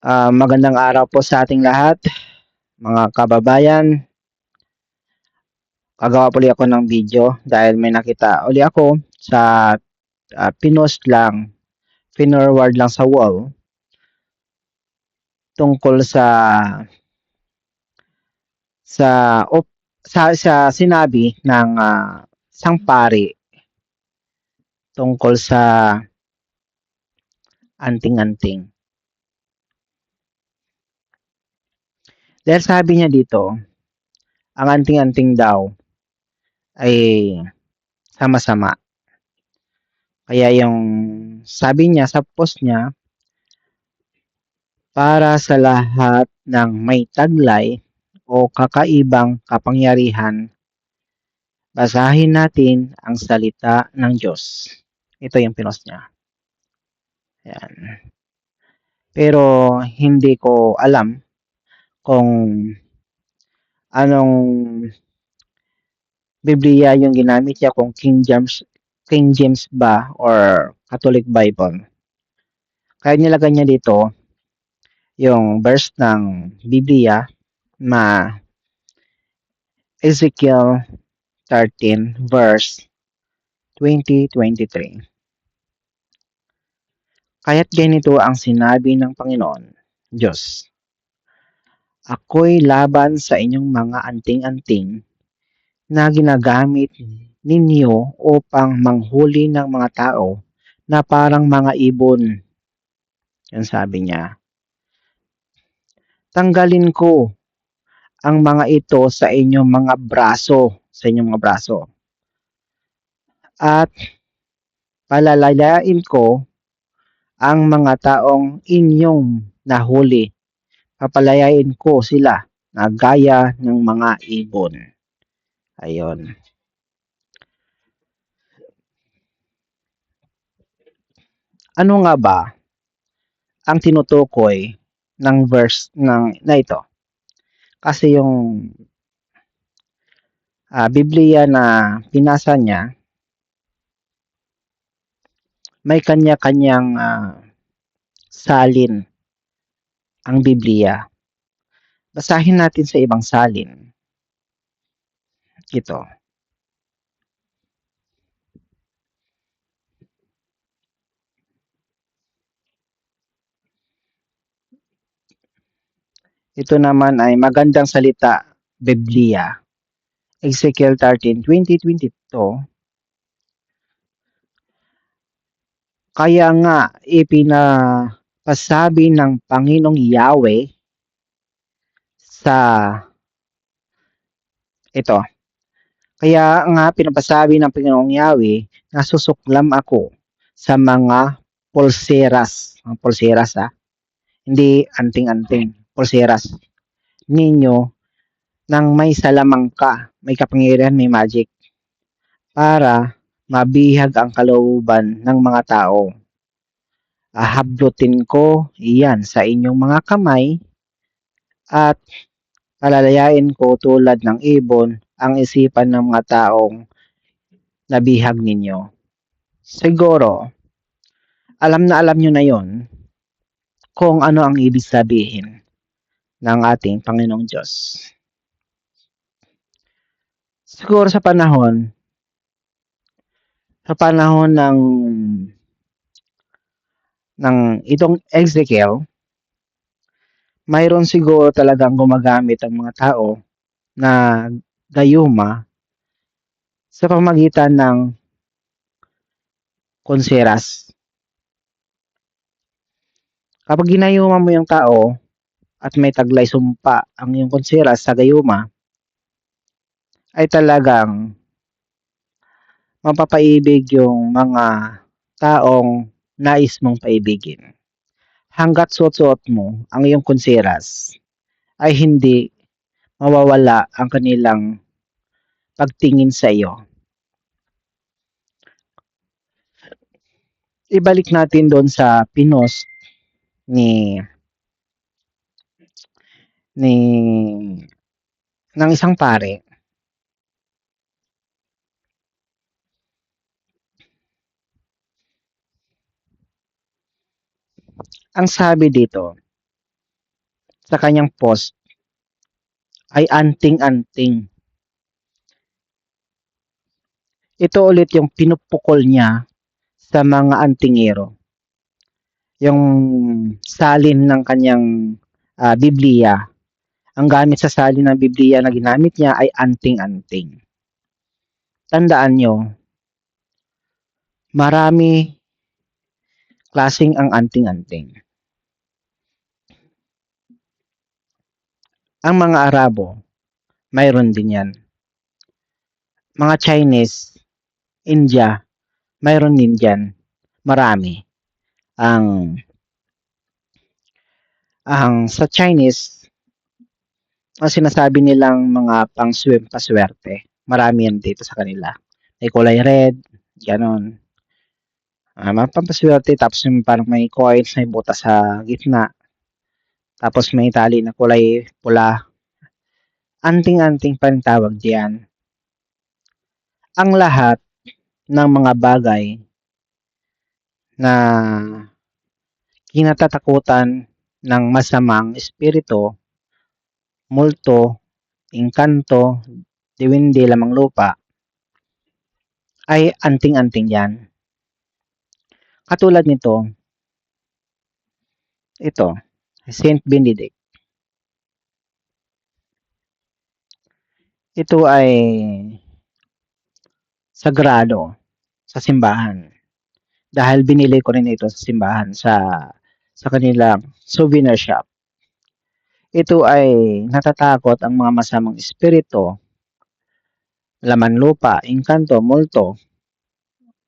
Magandang araw po sa ating lahat, mga kababayan. Gagawa po ulit ako ng video dahil may nakita uli ako sa pinost lang, pinorward lang sa wall tungkol sa sa sinabi ng isang pari tungkol sa anting-anting. Dahil sabi niya dito, ang anting-anting daw ay sama-sama. Kaya yung sabi niya sa post niya, para sa lahat ng may taglay o kakaibang kapangyarihan, basahin natin ang salita ng Diyos. Ito yung pinost niya. Ayan. Pero hindi ko alam kung anong Biblia yung ginamit niya, kung King James ba or Catholic Bible. Kaya nilagay niya dito yung verse ng Biblia na Ezekiel 13 verse 20-23. Kaya't ganito ang sinabi ng Panginoon Diyos, ako'y laban sa inyong mga anting-anting na ginagamit ninyo upang manghuli ng mga tao na parang mga ibon. Yan sabi niya. Tanggalin ko ang mga ito sa inyong mga braso, at palalayain ko ang mga taong inyong nahuli. Papalayain ko sila na gaya ng mga ibon. Ayon. Ano nga ba ang tinutukoy ng verse na ito? Kasi yung Biblia na pinasa niya, may kanya-kanyang salin ang Biblia. Basahin natin sa ibang salin. Ito. Ito naman ay magandang salita, Biblia. Ezekiel 13:20-22. Kaya nga ipinapasabi ng Panginoong Yahweh sa ito. Kaya nga pinapasabi ng Panginoong Yahweh na susuklam ako sa mga pulseras. Ang pulseras hindi anting-anting. Pulseras ninyo ng may salamangka, may kapangyarihan, may magic, para mabihag ang kalooban ng mga tao. Hablutin ko iyan sa inyong mga kamay at palalayain ko tulad ng ibon ang isipan ng mga taong nabihag ninyo. Siguro, alam na alam nyo na yon kung ano ang ibig sabihin ng ating Panginoong Diyos. Siguro sa panahon ng itong Ezekiel, mayroon siguro talagang gumagamit ang mga tao na gayuma sa pamagitan ng konseras. Kapag ginayuma mo yung tao at may taglay sumpa ang iyong konseras sa gayuma, ay talagang mapapaibig yung mga taong nais mong paibigin. Hanggat suot-suot mo ang iyong konseras, ay hindi mawawala ang kanilang pagtingin sa iyo. Ibalik natin doon sa pinost ni ng isang pare. Ang sabi dito, sa kanyang post ay anting-anting. Ito ulit yung pinupukol niya sa mga antingero. Yung salin ng kanyang Biblia, ang gamit sa salin ng Biblia na ginamit niya ay anting-anting. Tandaan nyo, marami klaseng ang anting-anting. Ang mga Arabo, mayroon din yan. Mga Chinese, India, mayroon din dyan. Marami. Ang sa Chinese, ang sinasabi nilang mga paswerte. Marami yan dito sa kanila. May kulay red, ganon. Mga pampaswerte, tapos yung parang may coins, may butas sa gitna. Tapos may tali na kulay pula. Anting-anting pa rin tawag diyan. Ang lahat ng mga bagay na kinatatakutan ng masamang espiritu, multo, engkanto, diwindi, lamang lupa, ay anting-anting yan. Katulad nito, ito, Saint Benedict. Ito ay sagrado sa simbahan. Dahil binili ko rin ito sa simbahan sa kanilang souvenir shop. Ito ay natatakot ang mga masamang espiritu, laman lupa, engkanto, multo,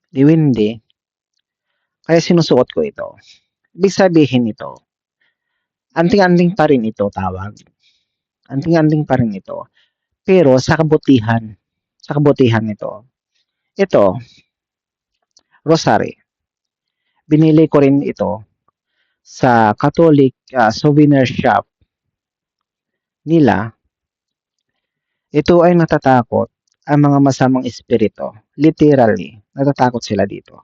diwindi. Kaya sinusuot ko ito. Ibig sabihin ito, anting-anting pa rin ito tawag. Anting-anting pa rin ito. Pero sa kabutihan nito. Ito, rosary. Binili ko rin ito sa Catholic souvenir shop nila. Ito ay natatakot ang mga masamang espiritu. Literally, natatakot sila dito.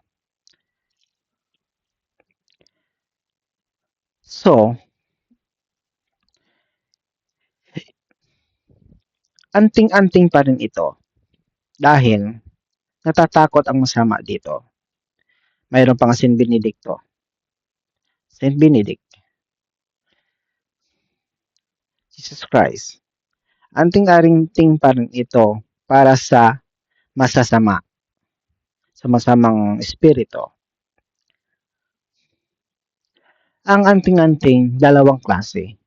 So, anting-anting pa rin ito dahil natatakot ang masama dito. Mayroon pang Saint Benedicto. Saint Benedict. Jesus Christ. Anting-anting pa rin ito para sa masasama. Sa masamang espiritu. Ang anting-anting, dalawang klase.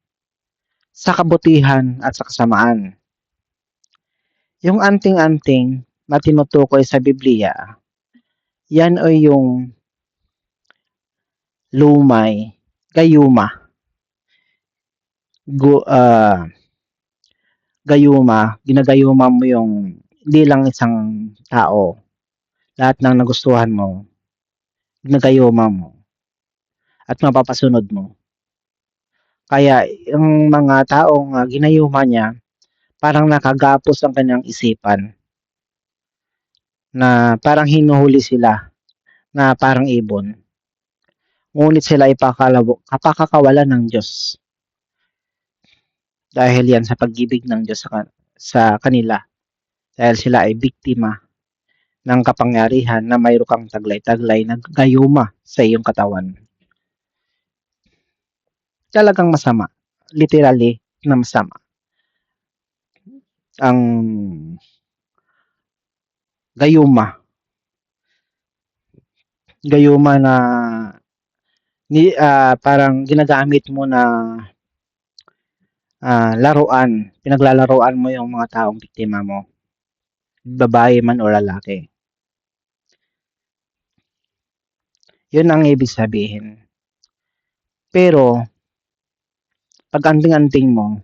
Sa kabutihan at sa kasamaan. Yung anting-anting na tinutukoy sa Biblia, yan ay yung lumay, gayuma. Gayuma, ginagayuma mo yung hindi lang isang tao. Lahat ng nagustuhan mo, ginagayuma mo at mapapasunod mo. Kaya yung mga taong ginayuma niya, parang nakagapos ang kanyang isipan na parang hinuhuli sila na parang ibon. Ngunit sila ay pakakawalan ng Diyos. Dahil yan sa pag-ibig ng Diyos sa kanila. Dahil sila ay biktima ng kapangyarihan na mayroon kang taglay-taglay na gayuma sa iyong katawan. Talagang masama. Literally na masama. Ang gayuma. Gayuma na parang ginagamit mo na laruan. Pinaglalaroan mo yung mga taong biktima mo. Babae man o lalaki. Yun ang ibig sabihin. Pero, pag anting-anting mo,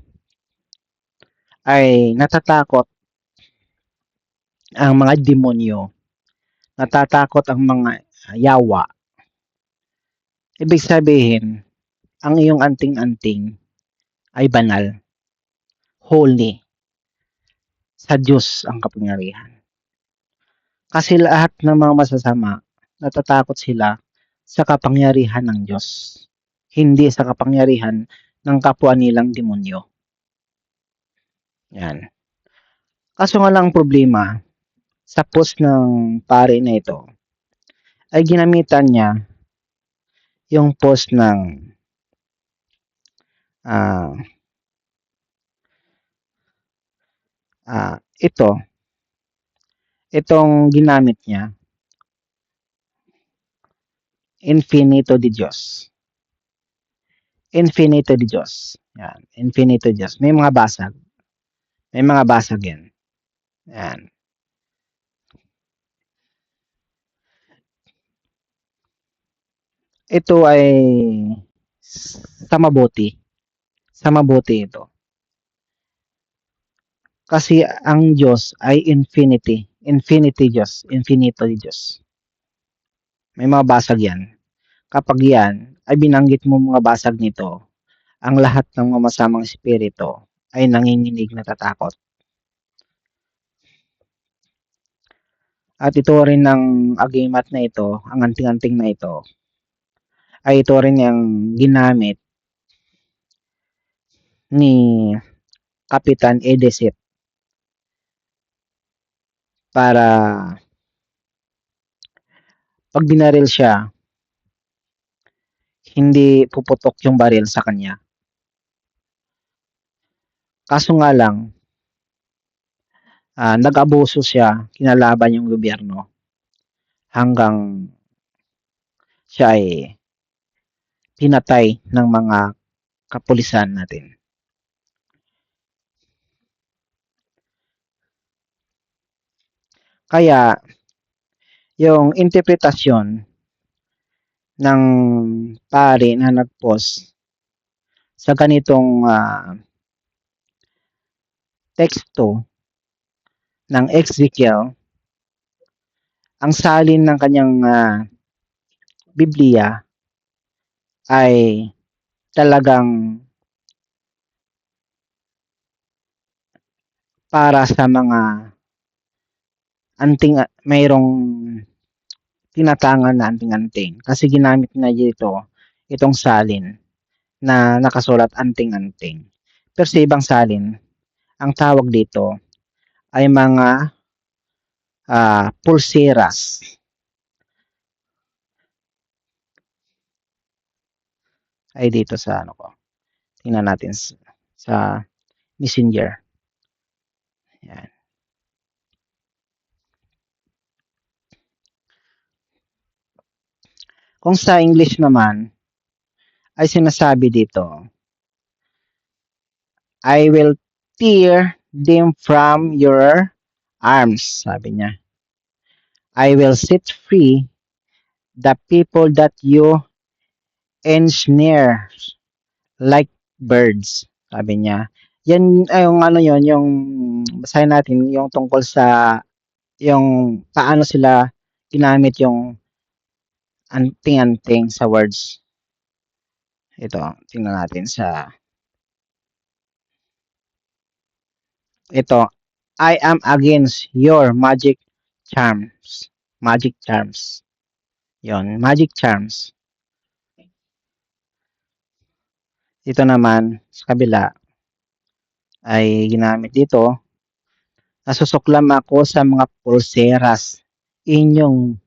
ay natatakot ang mga demonyo. Natatakot ang mga yawa. Ibig sabihin, ang iyong anting-anting ay banal. Holy. Sa Diyos ang kapangyarihan. Kasi lahat ng mga masasama, natatakot sila sa kapangyarihan ng Diyos. Hindi sa kapangyarihan ng kapwa nilang demonyo. Yan. Kaso nga lang problema, sa post ng pare na ito, ay ginamitan niya yung post ng ah itong ginamit niya, Infinito di Diyos. Infinito di Diyos. Yan, Infinito di Diyos. May mga basag. May mga basag yan. Yan. Ito ay sa mabuti. Sa mabuti ito. Kasi ang Diyos ay infinity. Infinity Diyos. Infinito di Diyos. May mga basag yan. Kapag yan ay binanggit mo mga basag nito, ang lahat ng mga masamang espiritu ay nanginginig natatakot. At ito rin ng agimat na ito, ang anting-anting na ito, ay ito rin yung ginamit ni Kapitan Edesit para pag binaril siya, hindi puputok yung baril sa kanya. Kaso nga lang, nag-abuso siya, kinalaban yung gobyerno hanggang siya ay pinatay ng mga kapulisan natin. Kaya, yung interpretasyon ng pare na nag-post sa ganitong teksto ng Ezekiel, ang salin ng kanyang Biblia ay talagang para sa mga mayroong tinatangan na anting-anting. Kasi ginamit na dito itong salin na nakasulat anting-anting. Pero sa ibang salin, ang tawag dito ay mga pulseras. Ay dito sa ano ko. Tingnan natin sa Messenger. Yan. Kung sa English naman, ay sinasabi dito, I will tear them from your arms, sabi niya. I will set free the people that you ensnare like birds, sabi niya. Yan ay yung ano yon, yung basahin natin yung tungkol sa yung paano sila ginamit yung anting-anting sa words. Ito, tingnan natin sa ito. I am against your magic charms. Magic charms. Yon, magic charms. Dito naman sa kabila ay ginamit dito. Nasusuklam ako sa mga pulseras. Inyong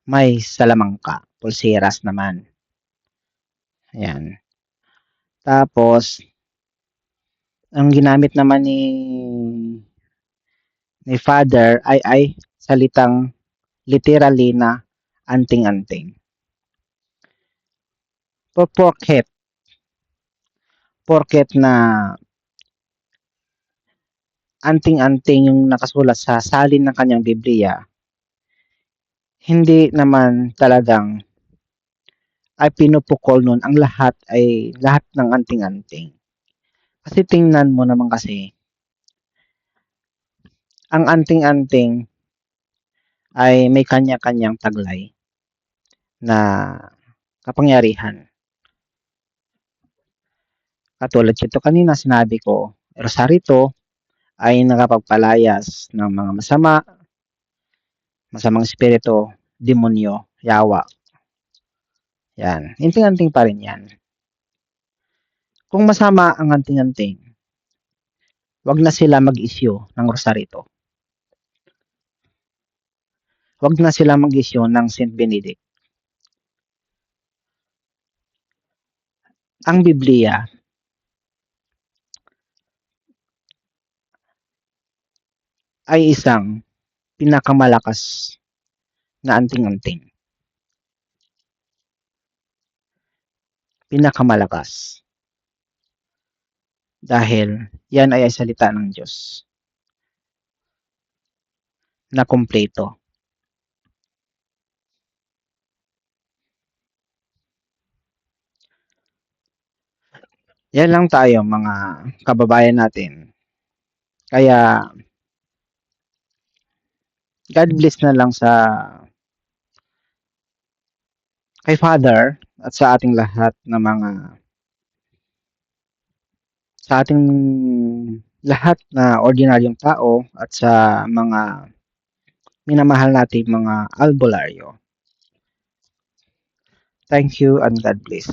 may salamangka. Pulseras naman. Ayan. Tapos, ang ginamit naman ni Father ay salitang literally na anting-anting. Porket na anting-anting yung nakasulat sa salin ng kanyang Biblia, hindi naman talagang ay pinupukol nun ang lahat ng anting-anting. Kasi tingnan mo naman kasi, ang anting-anting ay may kanya-kanyang taglay na kapangyarihan. Katulad ito kanina sinabi ko, rosarito ay nakapagpalayas ng mga masamang espiritu, demonyo, yawa. Yan. Anting-anting pa rin yan. Kung masama ang anting-anting, wag na sila mag-issue ng rosarito. Wag na sila mag-issue ng Saint Benedict. Ang Biblia ay isang pinakamalakas na anting-anting. Pinakamalakas. Dahil yan ay salita ng Diyos na kumpleto. Yan lang tayo mga kababayan natin. Kaya God bless na lang kay Father at sa ating lahat na sa ating lahat na ordinaryong tao at sa mga minamahal nating mga albularyo. Thank you and God bless.